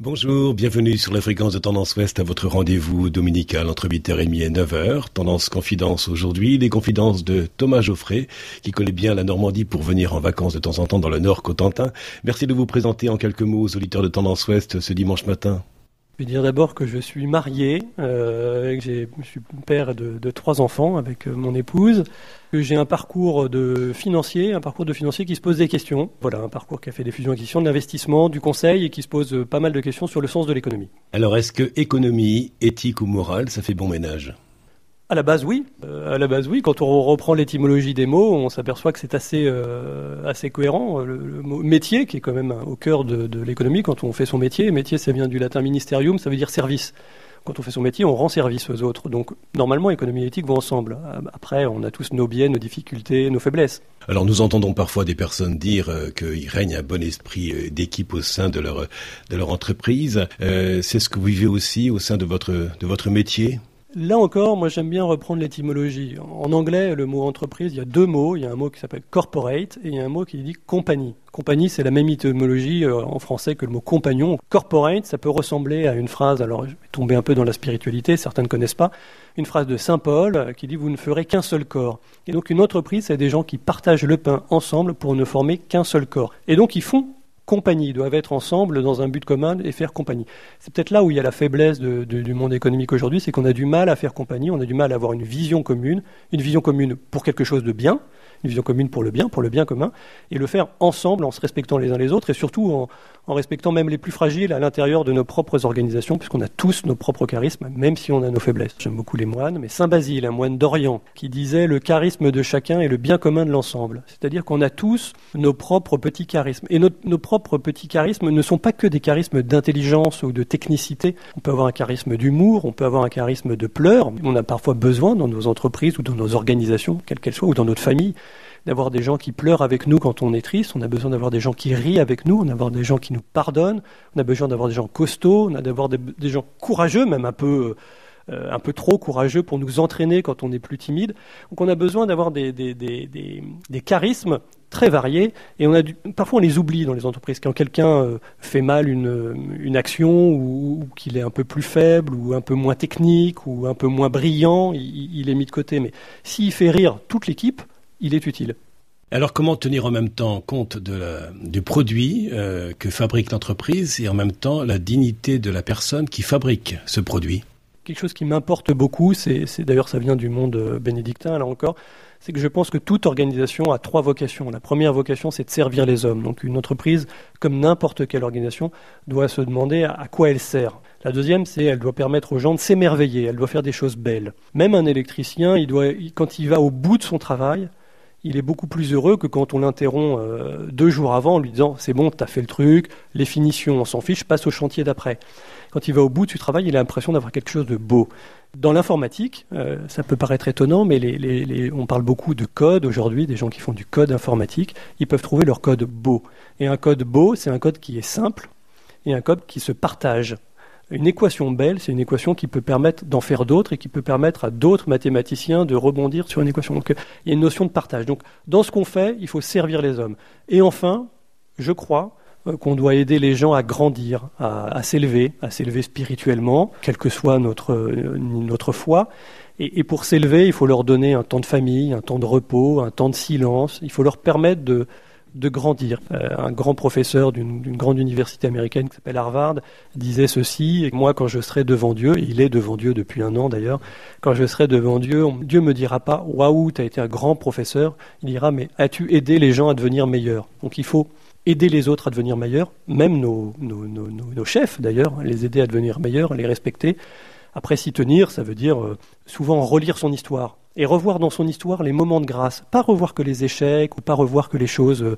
Bonjour, bienvenue sur la fréquence de Tendance Ouest à votre rendez-vous dominical entre 8h30 et 9h. Tendance Confidence aujourd'hui, les confidences de Thomas Geoffrey, qui connaît bien la Normandie pour venir en vacances de temps en temps dans le Nord Cotentin. Merci de vous présenter en quelques mots aux auditeurs de Tendance Ouest ce dimanche matin. Je vais dire d'abord que je suis marié, que je suis père de 3 enfants avec mon épouse, que j'ai un parcours de financier qui se pose des questions. Voilà, un parcours qui a fait des fusions-acquisitions, de l'investissement, du conseil et qui se pose pas mal de questions sur le sens de l'économie. Alors, est-ce que économie, éthique ou morale, ça fait bon ménage ? À la base, oui. Quand on reprend l'étymologie des mots, on s'aperçoit que c'est assez cohérent. Le mot métier, qui est quand même au cœur de l'économie, quand on fait son métier. Métier, ça vient du latin ministerium, ça veut dire service. Quand on fait son métier, on rend service aux autres. Donc, normalement, économie et éthique vont ensemble. Après, on a tous nos biais, nos difficultés, nos faiblesses. Alors, nous entendons parfois des personnes dire qu'il règne un bon esprit d'équipe au sein de leur entreprise. C'est ce que vous vivez aussi au sein de votre métier ? Là encore, moi j'aime bien reprendre l'étymologie. En anglais, le mot entreprise, il y a 2 mots. Il y a un mot qui s'appelle corporate et il y a un mot qui dit compagnie. Compagnie, c'est la même étymologie en français que le mot compagnon. Corporate, ça peut ressembler à une phrase, alors je vais tomber un peu dans la spiritualité, certains ne connaissent pas, une phrase de Saint Paul qui dit « vous ne ferez qu'un seul corps ». Et donc une entreprise, c'est des gens qui partagent le pain ensemble pour ne former qu'un seul corps. Et donc ils font compagnie, ils doivent être ensemble dans un but commun et faire compagnie. C'est peut-être là où il y a la faiblesse du monde économique aujourd'hui, c'est qu'on a du mal à faire compagnie, on a du mal à avoir une vision commune pour quelque chose de bien, une vision commune pour le bien commun, et le faire ensemble en se respectant les uns les autres et surtout en respectant même les plus fragiles à l'intérieur de nos propres organisations, puisqu'on a tous nos propres charismes, même si on a nos faiblesses. J'aime beaucoup les moines, mais Saint Basile, un moine d'Orient, qui disait « le charisme de chacun est le bien commun de l'ensemble ». C'est-à-dire qu'on a tous nos propres petits charismes. Et nos propres petits charismes ne sont pas que des charismes d'intelligence ou de technicité. On peut avoir un charisme d'humour, on peut avoir un charisme de pleurs. On a parfois besoin dans nos entreprises ou dans nos organisations, quelles qu'elles soient, ou dans notre famille, d'avoir des gens qui pleurent avec nous quand on est triste, on a besoin d'avoir des gens qui rient avec nous, on a besoin des gens qui nous pardonnent, on a besoin d'avoir des gens costauds, on a d'avoir des gens courageux, même un peu trop courageux pour nous entraîner quand on est plus timide. Donc on a besoin d'avoir des charismes très variés et parfois on les oublie dans les entreprises. Quand quelqu'un fait mal une action ou qu'il est un peu plus faible ou un peu moins technique ou un peu moins brillant, il est mis de côté. Mais s'il fait rire toute l'équipe, il est utile. Alors, comment tenir en même temps compte du produit que fabrique l'entreprise et en même temps la dignité de la personne qui fabrique ce produit ? Quelque chose qui m'importe beaucoup, c'est d'ailleurs ça vient du monde bénédictin, là encore, c'est que je pense que toute organisation a 3 vocations. La première vocation, c'est de servir les hommes. Donc une entreprise, comme n'importe quelle organisation, doit se demander à quoi elle sert. La deuxième, c'est elle doit permettre aux gens de s'émerveiller, elle doit faire des choses belles. Même un électricien, quand il va au bout de son travail, il est beaucoup plus heureux que quand on l'interrompt 2 jours avant en lui disant « c'est bon, t'as fait le truc, les finitions, on s'en fiche, passe au chantier d'après ». Quand il va au bout du travail, il a l'impression d'avoir quelque chose de beau. Dans l'informatique, ça peut paraître étonnant, mais on parle beaucoup de code aujourd'hui, des gens qui font du code informatique, ils peuvent trouver leur code beau. Et un code beau, c'est un code qui est simple et un code qui se partage. Une équation belle, c'est une équation qui peut permettre d'en faire d'autres et qui peut permettre à d'autres mathématiciens de rebondir sur une équation. Donc, il y a une notion de partage. Donc, dans ce qu'on fait, il faut servir les hommes. Et enfin, je crois qu'on doit aider les gens à grandir, à s'élever spirituellement, quelle que soit notre foi. Et pour s'élever, il faut leur donner un temps de famille, un temps de repos, un temps de silence. Il faut leur permettre de grandir. Un grand professeur d'une grande université américaine qui s'appelle Harvard disait ceci, et moi quand je serai devant Dieu, et il est devant Dieu depuis 1 an d'ailleurs, quand je serai devant Dieu, Dieu me dira pas « Waouh, tu as été un grand professeur », il dira « Mais as-tu aidé les gens à devenir meilleurs ?» Donc il faut aider les autres à devenir meilleurs, même nos chefs d'ailleurs, les aider à devenir meilleurs, les respecter. Après s'y tenir, ça veut dire souvent relire son histoire et revoir dans son histoire les moments de grâce. Pas revoir que les échecs ou pas revoir que les choses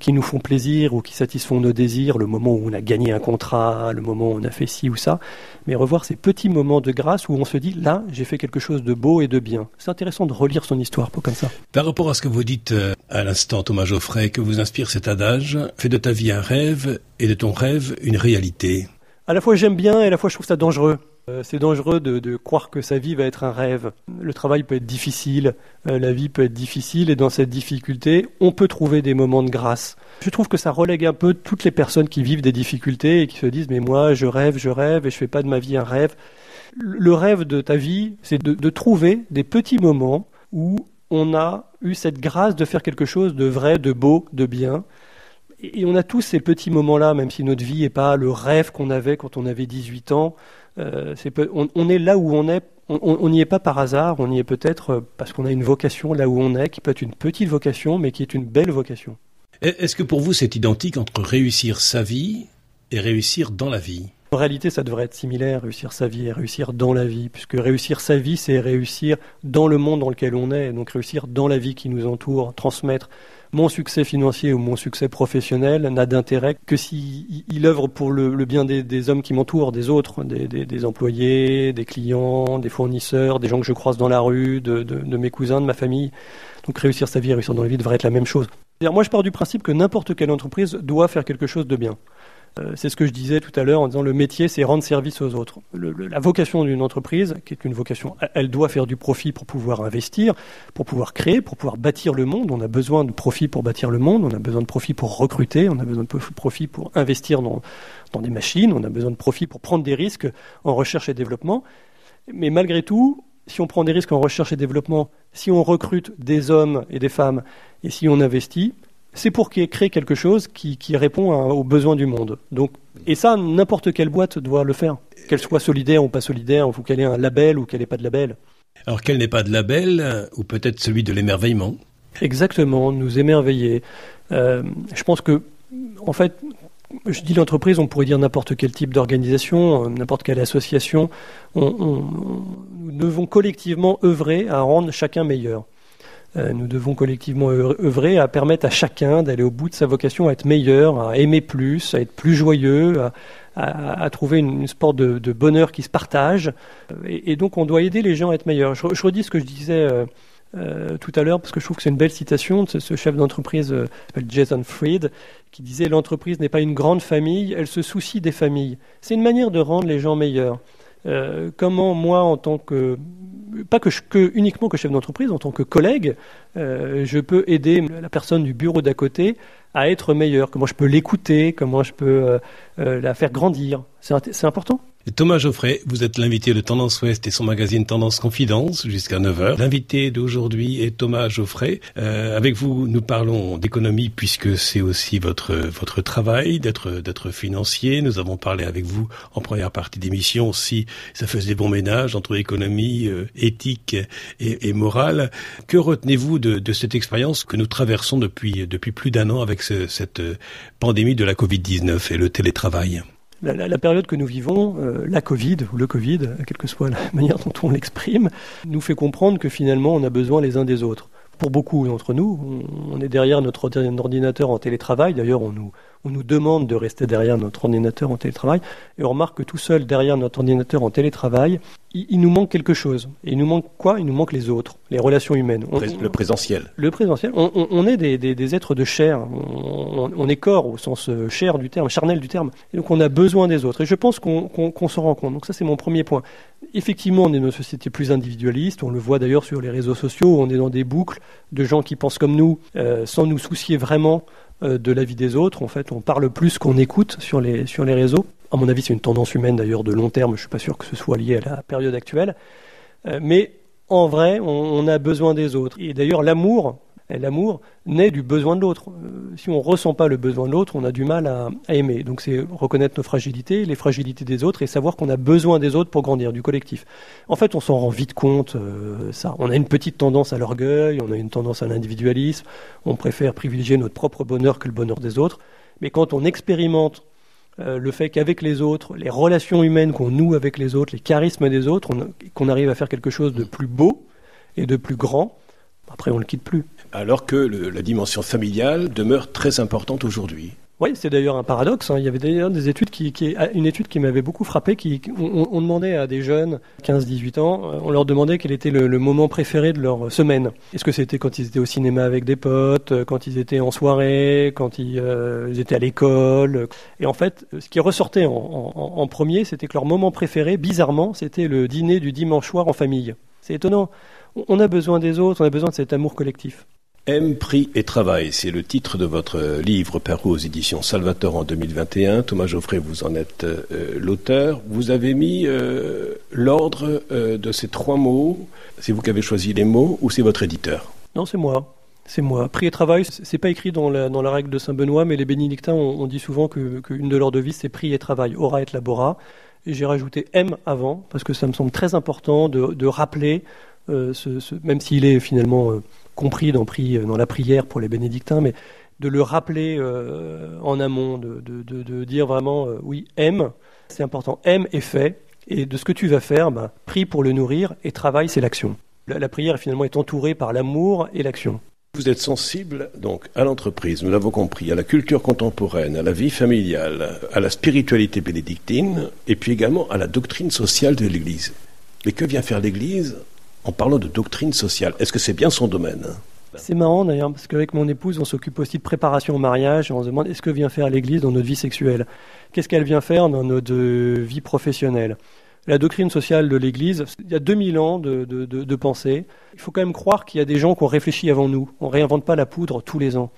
qui nous font plaisir ou qui satisfont nos désirs, le moment où on a gagné un contrat, le moment où on a fait ci ou ça, mais revoir ces petits moments de grâce où on se dit « là, j'ai fait quelque chose de beau et de bien ». C'est intéressant de relire son histoire, pas comme ça. Par rapport à ce que vous dites à l'instant, Thomas Geoffrey, que vous inspire cet adage « Fais de ta vie un rêve et de ton rêve une réalité ». À la fois j'aime bien et à la fois je trouve ça dangereux. C'est dangereux de croire que sa vie va être un rêve. Le travail peut être difficile, la vie peut être difficile, et dans cette difficulté, on peut trouver des moments de grâce. Je trouve que ça relègue un peu toutes les personnes qui vivent des difficultés et qui se disent « mais moi, je rêve, et je fais pas de ma vie un rêve ». Le rêve de ta vie, c'est de trouver des petits moments où on a eu cette grâce de faire quelque chose de vrai, de beau, de bien. Et on a tous ces petits moments-là, même si notre vie n'est pas le rêve qu'on avait quand on avait 18 ans. On est là où on est, on n'y est pas par hasard, on y est peut-être parce qu'on a une vocation là où on est, qui peut être une petite vocation, mais qui est une belle vocation. Est-ce que pour vous c'est identique entre réussir sa vie et réussir dans la vie ? En réalité, ça devrait être similaire, réussir sa vie et réussir dans la vie, puisque réussir sa vie, c'est réussir dans le monde dans lequel on est, donc réussir dans la vie qui nous entoure, transmettre. Mon succès financier ou mon succès professionnel n'a d'intérêt que s'il œuvre pour le bien des hommes qui m'entourent, des autres, des employés, des clients, des fournisseurs, des gens que je croise dans la rue, de mes cousins, de ma famille. Donc réussir sa vie et réussir dans la vie devrait être la même chose. C'est-à-dire, moi, je pars du principe que n'importe quelle entreprise doit faire quelque chose de bien. C'est ce que je disais tout à l'heure en disant le métier, c'est rendre service aux autres. La vocation d'une entreprise, qui est une vocation, elle doit faire du profit pour pouvoir investir, pour pouvoir créer, pour pouvoir bâtir le monde. On a besoin de profit pour bâtir le monde, on a besoin de profit pour recruter, on a besoin de profit pour investir dans des machines, on a besoin de profit pour prendre des risques en recherche et développement. Mais malgré tout, si on prend des risques en recherche et développement, si on recrute des hommes et des femmes, et si on investit, c'est pour créer quelque chose qui répond aux besoins du monde. Donc, et ça, n'importe quelle boîte doit le faire. Qu'elle soit solidaire ou pas solidaire, ou qu'elle ait un label ou qu'elle n'ait pas de label. Alors qu'elle n'ait pas de label, ou peut-être celui de l'émerveillement. Exactement, nous émerveiller. Je pense que, en fait, je dis l'entreprise, on pourrait dire n'importe quel type d'organisation, n'importe quelle association. Nous devons collectivement œuvrer à rendre chacun meilleur. Nous devons collectivement œuvrer à permettre à chacun d'aller au bout de sa vocation, à être meilleur, à aimer plus, à être plus joyeux, à trouver une sorte de bonheur qui se partage. Et donc on doit aider les gens à être meilleurs. Je redis ce que je disais tout à l'heure, parce que je trouve que c'est une belle citation de ce chef d'entreprise qui s'appelle Jason Fried, qui disait « L'entreprise n'est pas une grande famille, elle se soucie des familles ». C'est une manière de rendre les gens meilleurs. Comment moi, en tant que uniquement que chef d'entreprise, en tant que collègue, je peux aider la personne du bureau d'à côté à être meilleure. Comment je peux l'écouter, comment je peux la faire grandir. C'est important. Et Thomas Geoffrey, vous êtes l'invité de Tendance Ouest et son magazine Tendance Confidence jusqu'à 9h. L'invité d'aujourd'hui est Thomas Geoffrey. Avec vous, nous parlons d'économie puisque c'est aussi votre travail d'être financier. Nous avons parlé avec vous en première partie d'émission si ça faisait bon ménage entre économie, éthique et morale. Que retenez-vous de cette expérience que nous traversons depuis plus d'un an avec cette pandémie de la Covid-19 et le télétravail? La période que nous vivons, la Covid ou le Covid, quelle que soit la manière dont on l'exprime, nous fait comprendre que finalement on a besoin les uns des autres. Pour beaucoup d'entre nous, on est derrière notre ordinateur en télétravail. D'ailleurs, on nous demande de rester derrière notre ordinateur en télétravail. Et on remarque que tout seul derrière notre ordinateur en télétravail, il nous manque quelque chose. Et il nous manque quoi ? Il nous manque les autres, les relations humaines. Le présentiel. Le présentiel. On est des êtres de chair. On est corps au sens chair du terme, charnel du terme. Et donc on a besoin des autres. Et je pense qu'on s'en rend compte. Donc ça, c'est mon premier point. Effectivement, on est dans une société plus individualiste. On le voit d'ailleurs sur les réseaux sociaux. On est dans des boucles de gens qui pensent comme nous, sans nous soucier vraiment de la vie des autres. En fait, on parle plus qu'on écoute sur les réseaux. À mon avis, c'est une tendance humaine d'ailleurs de long terme. Je ne suis pas sûr que ce soit lié à la période actuelle. Mais en vrai, on a besoin des autres. Et d'ailleurs, l'amour naît du besoin de l'autre. Si on ne ressent pas le besoin de l'autre, on a du mal à aimer. Donc c'est reconnaître nos fragilités, les fragilités des autres, et savoir qu'on a besoin des autres pour grandir, du collectif. En fait, on s'en rend vite compte, ça. On a une petite tendance à l'orgueil, on a une tendance à l'individualisme, on préfère privilégier notre propre bonheur que le bonheur des autres. Mais quand on expérimente le fait qu'avec les autres, les relations humaines qu'on noue avec les autres, les charismes des autres, qu'on arrive à faire quelque chose de plus beau et de plus grand, après on ne le quitte plus. Alors que la dimension familiale demeure très importante aujourd'hui. Oui, c'est d'ailleurs un paradoxe. Il y avait d'ailleurs des études une étude qui m'avait beaucoup frappé. On demandait à des jeunes, 15-18 ans, on leur demandait quel était le moment préféré de leur semaine. Est-ce que c'était quand ils étaient au cinéma avec des potes, quand ils étaient en soirée, quand ils étaient à l'école. Et en fait, ce qui ressortait en premier, c'était que leur moment préféré, bizarrement, c'était le dîner du dimanche soir en famille. C'est étonnant. On a besoin des autres, on a besoin de cet amour collectif. M, prix et travail, c'est le titre de votre livre paru aux éditions Salvator en 2021. Thomas Geoffrey, vous en êtes l'auteur. Vous avez mis l'ordre de ces 3 mots. C'est vous qui avez choisi les mots ou c'est votre éditeur? Non, c'est moi. C'est moi. Prix et travail, c'est pas écrit dans la règle de Saint-Benoît, mais les bénédictins ont dit souvent qu'une de leurs devises, c'est prix et travail, ora et labora. Et j'ai rajouté M avant, parce que ça me semble très important de rappeler, même s'il est finalement compris dans la prière pour les bénédictins, mais de le rappeler en amont, de dire vraiment, oui, M, c'est important. M est fait, et de ce que tu vas faire, prie pour le nourrir, et travail, c'est l'action. La prière, finalement, est entourée par l'amour et l'action. Vous êtes sensible donc à l'entreprise, nous l'avons compris, à la culture contemporaine, à la vie familiale, à la spiritualité bénédictine, et puis également à la doctrine sociale de l'Église. Mais que vient faire l'Église en parlant de doctrine sociale? Est-ce que c'est bien son domaine? C'est marrant d'ailleurs, parce qu'avec mon épouse, on s'occupe aussi de préparation au mariage, et on se demande est-ce que vient faire l'Église dans notre vie sexuelle? Qu'est-ce qu'elle vient faire dans notre vie professionnelle? La doctrine sociale de l'Église, il y a 2000 ans de pensée. Il faut quand même croire qu'il y a des gens qui ont réfléchi avant nous. On ne réinvente pas la poudre tous les ans.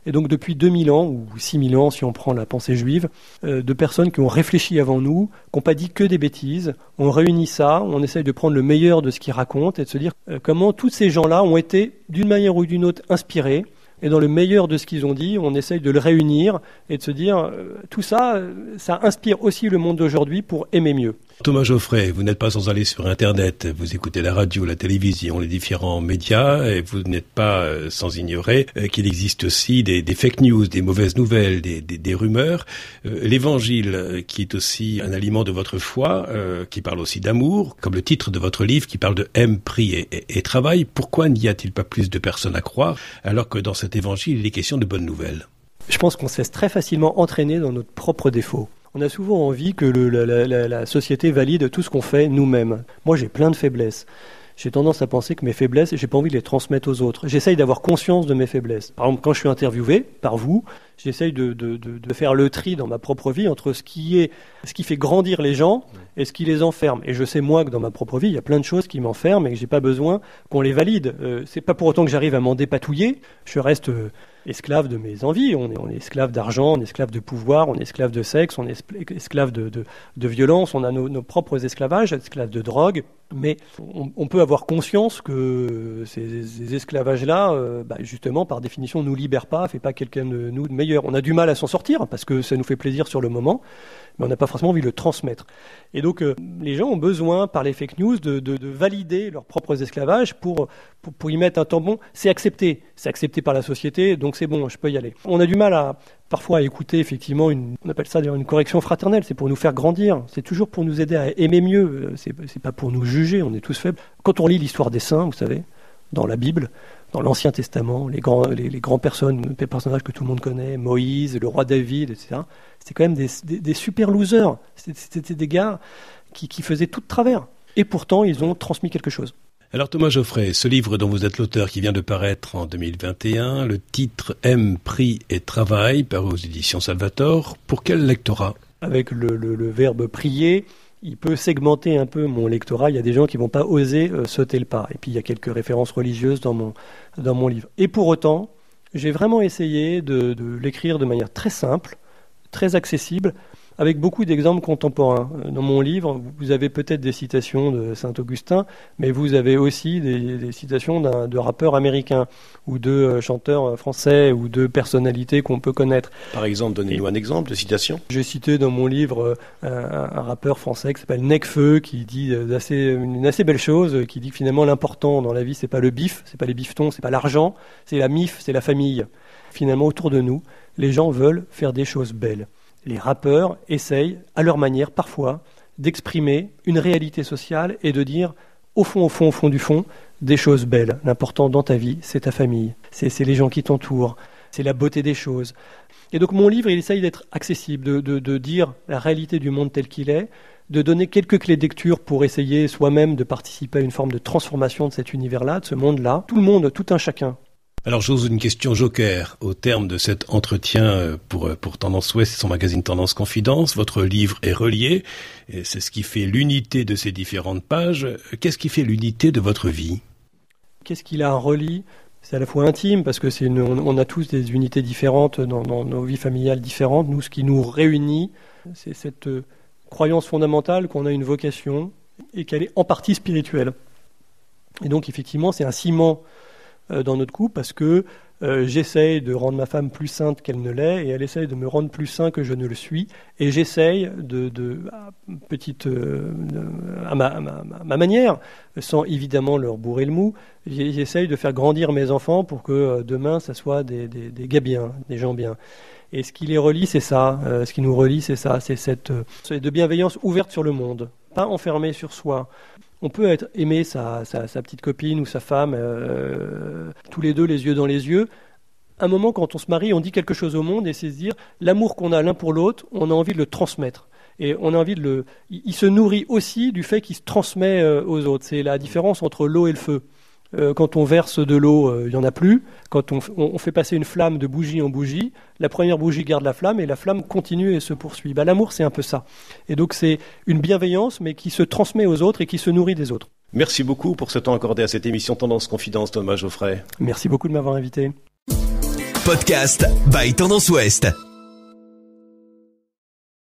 Et donc depuis 2000 ans, ou 6000 ans si on prend la pensée juive, de personnes qui ont réfléchi avant nous, qui n'ont pas dit que des bêtises, on réunit ça, on essaye de prendre le meilleur de ce qu'ils racontent et de se dire comment tous ces gens-là ont été d'une manière ou d'une autre inspirés. Et dans le meilleur de ce qu'ils ont dit, on essaye de le réunir et de se dire tout ça, ça inspire aussi le monde d'aujourd'hui pour aimer mieux. Thomas Geoffrey, vous n'êtes pas sans aller sur Internet, vous écoutez la radio, la télévision, les différents médias, et vous n'êtes pas sans ignorer qu'il existe aussi des fake news, des mauvaises nouvelles, des rumeurs. L'Évangile, qui est aussi un aliment de votre foi, qui parle aussi d'amour, comme le titre de votre livre qui parle de M, prix et travail. Pourquoi n'y a-t-il pas plus de personnes à croire, alors que dans cet Évangile, il est question de bonnes nouvelles? Je pense qu'on se laisse très facilement entraîner dans notre propre défaut. On a souvent envie que la société valide tout ce qu'on fait nous-mêmes. Moi, j'ai plein de faiblesses. J'ai tendance à penser que mes faiblesses, j'ai pas envie de les transmettre aux autres. J'essaye d'avoir conscience de mes faiblesses. Par exemple, quand je suis interviewé par vous, j'essaye de faire le tri dans ma propre vie entre ce qui fait grandir les gens et ce qui les enferme. Et je sais, moi, que dans ma propre vie, il y a plein de choses qui m'enferment et que j'ai pas besoin qu'on les valide. C'est pas pour autant que j'arrive à m'en dépatouiller. Je reste esclave de mes envies. On est esclave d'argent, on est esclave de pouvoir, on est esclave de sexe, on est esclave de violence. On a nos propres esclavages, esclaves de drogue. Mais on peut avoir conscience que ces esclavages-là, justement, par définition, nous libèrent pas, fait pas quelqu'un de nous de meilleur. On a du mal à s'en sortir parce que ça nous fait plaisir sur le moment, mais on n'a pas forcément envie de le transmettre. Et donc, les gens ont besoin, par les fake news, de valider leurs propres esclavages pour y mettre un tampon. C'est accepté par la société, donc c'est bon, je peux y aller. On a du mal parfois à écouter effectivement on appelle ça d'ailleurs une correction fraternelle, c'est pour nous faire grandir, c'est toujours pour nous aider à aimer mieux, c'est pas pour nous juger, on est tous faibles. Quand on lit l'histoire des saints, vous savez, dans la Bible, dans l'Ancien Testament, les grands personnages que tout le monde connaît, Moïse, le roi David, etc., c'est quand même des super losers, c'était des gars qui faisaient tout de travers, et pourtant ils ont transmis quelque chose. Alors Thomas Geoffrey, ce livre dont vous êtes l'auteur qui vient de paraître en 2021, le titre M, prix et travail, paru aux éditions Salvator, pour quel lectorat? Avec le verbe prier, il peut segmenter un peu mon lectorat. Il y a des gens qui ne vont pas oser sauter le pas. Et puis il y a quelques références religieuses dans mon livre. Et pour autant, j'ai vraiment essayé de l'écrire de manière très simple, très accessible, avec beaucoup d'exemples contemporains. Dans mon livre, vous avez peut-être des citations de Saint-Augustin, mais vous avez aussi des citations de rappeurs américains, ou de chanteurs français, ou de personnalités qu'on peut connaître. Par exemple, donnez-nous un exemple de citation. J'ai cité dans mon livre un rappeur français qui s'appelle Necfeu, qui dit une assez belle chose, qui dit que finalement l'important dans la vie, c'est pas le bif, c'est pas les bifetons, c'est pas l'argent, c'est la mif, c'est la famille. Finalement, autour de nous, les gens veulent faire des choses belles. Les rappeurs essayent, à leur manière, parfois, d'exprimer une réalité sociale et de dire, au fond du fond, des choses belles. L'important dans ta vie, c'est ta famille, c'est les gens qui t'entourent, c'est la beauté des choses. Et donc mon livre, il essaye d'être accessible, de dire la réalité du monde tel qu'il est, de donner quelques clés de lecture pour essayer soi-même de participer à une forme de transformation de cet univers-là, de ce monde-là. Tout le monde, tout un chacun. Alors j'ose une question joker. Au terme de cet entretien pour Tendance Ouest et son magazine Tendance Confidence, votre livre est relié, et c'est ce qui fait l'unité de ces différentes pages. Qu'est-ce qui fait l'unité de votre vie ? Qu'est-ce qu'il a relie ? C'est à la fois intime, parce que on a tous des unités différentes dans nos vies familiales différentes. Nous, ce qui nous réunit, c'est cette croyance fondamentale qu'on a une vocation et qu'elle est en partie spirituelle. Et donc effectivement, c'est un ciment dans notre couple, parce que j'essaye de rendre ma femme plus sainte qu'elle ne l'est, et elle essaye de me rendre plus saint que je ne le suis, et j'essaye à ma manière, sans évidemment leur bourrer le mou, j'essaye de faire grandir mes enfants pour que demain ça soit des gars bien, des gens bien. Et ce qui les relie, c'est ça, ce qui nous relie, c'est ça, c'est cette de bienveillance ouverte sur le monde, pas enfermée sur soi. On peut aimer sa petite copine ou sa femme, tous les deux les yeux dans les yeux. Un moment, quand on se marie, on dit quelque chose au monde, et c'est se dire, l'amour qu'on a l'un pour l'autre, on a envie de le transmettre. Et on a envie il se nourrit aussi du fait qu'il se transmet aux autres. C'est la différence entre l'eau et le feu. Quand on verse de l'eau, il n'y en a plus. Quand on fait passer une flamme de bougie en bougie, la première bougie garde la flamme et la flamme continue et se poursuit. L'amour, c'est un peu ça. Et donc, c'est une bienveillance, mais qui se transmet aux autres et qui se nourrit des autres. Merci beaucoup pour ce temps accordé à cette émission Tendance Confidence, Thomas Geoffrey. Merci beaucoup de m'avoir invité. Podcast by Tendance Ouest.